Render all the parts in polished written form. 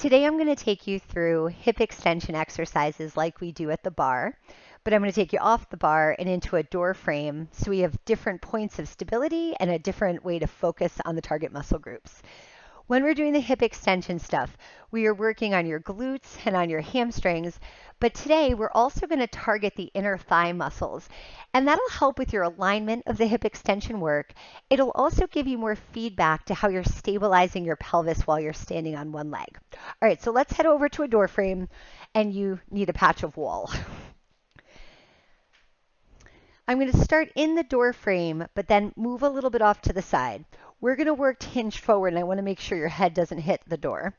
Today I'm going to take you through hip extension exercises like we do at the bar, but I'm going to take you off the bar and into a door frame so we have different points of stability and a different way to focus on the target muscle groups. When we're doing the hip extension stuff, we are working on your glutes and on your hamstrings, but today we're also going to target the inner thigh muscles, and that'll help with your alignment of the hip extension work. It'll also give you more feedback to how you're stabilizing your pelvis while you're standing on one leg. All right, so let's head over to a door frame, and you need a patch of wall. I'm going to start in the door frame, but then move a little bit off to the side. We're going to work to hinge forward, and I want to make sure your head doesn't hit the door.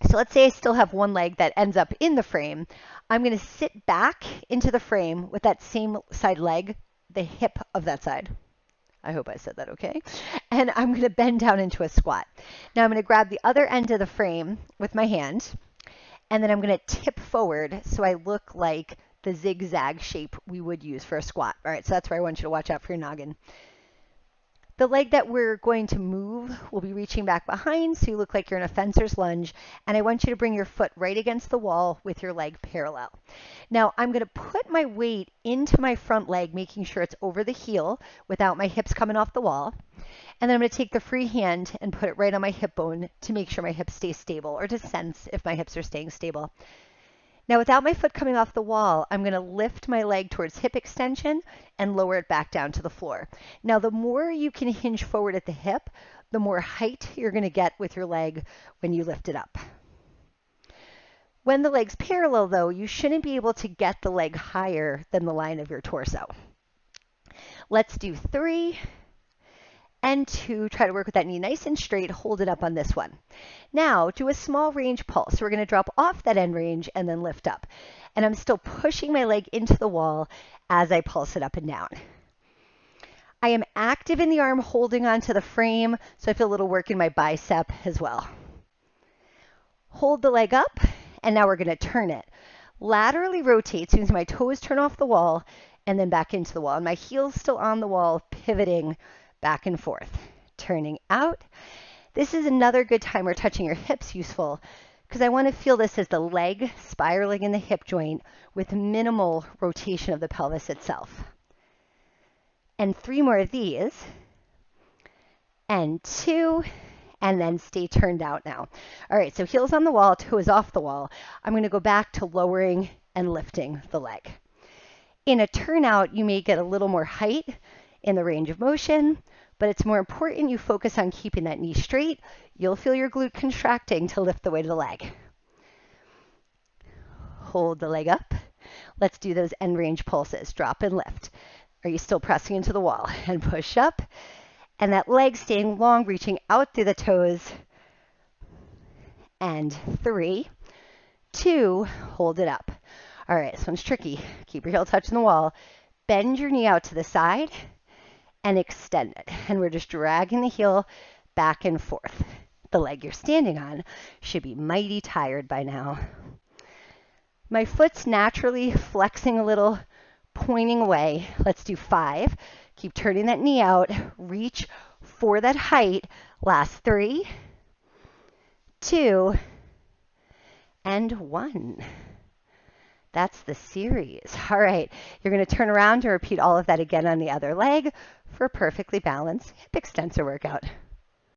So let's say I still have one leg that ends up in the frame. I'm going to sit back into the frame with that same side leg, the hip of that side. I hope I said that okay. And I'm going to bend down into a squat. Now I'm going to grab the other end of the frame with my hand, and then I'm going to tip forward so I look like the zigzag shape we would use for a squat. All right, so that's where I want you to watch out for your noggin. The leg that we're going to move will be reaching back behind, so you look like you're in a fencer's lunge, and I want you to bring your foot right against the wall with your leg parallel. Now, I'm going to put my weight into my front leg, making sure it's over the heel without my hips coming off the wall, and then I'm going to take the free hand and put it right on my hip bone to make sure my hips stay stable, or to sense if my hips are staying stable. Now, without my foot coming off the wall, I'm going to lift my leg towards hip extension and lower it back down to the floor. Now, the more you can hinge forward at the hip, the more height you're going to get with your leg when you lift it up. When the leg's parallel, though, you shouldn't be able to get the leg higher than the line of your torso. Let's do 3 and 2. Try to work with that knee nice and straight. Hold it up on this one. Now, do a small range pulse. We're going to drop off that end range and then lift up. And I'm still pushing my leg into the wall as I pulse it up and down. I am active in the arm, holding onto the frame, so I feel a little work in my bicep as well. Hold the leg up, and now we're going to turn it. Laterally rotate, so my toes turn off the wall, and then back into the wall. And my heel's still on the wall, pivoting back and forth, turning out. This is another good time where touching your hips useful, because I want to feel this as the leg spiraling in the hip joint with minimal rotation of the pelvis itself. And 3 more of these, and 2, and then stay turned out now. All right, so heels on the wall, toes off the wall. I'm going to go back to lowering and lifting the leg. In a turnout, you may get a little more height in the range of motion, but it's more important you focus on keeping that knee straight. You'll feel your glute contracting to lift the weight of the leg. Hold the leg up. Let's do those end range pulses. Drop and lift. Are you still pressing into the wall? And push up. And that leg staying long, reaching out through the toes. And 3, 2, hold it up. All right, this one's tricky. Keep your heel touching the wall. Bend your knee out to the side and extend it. And we're just dragging the heel back and forth. The leg you're standing on should be mighty tired by now. My foot's naturally flexing a little, pointing away. Let's do 5. Keep turning that knee out. Reach for that height. Last 3, 2, and 1. That's the series. All right, you're going to turn around and repeat all of that again on the other leg for a perfectly balanced hip extensor workout.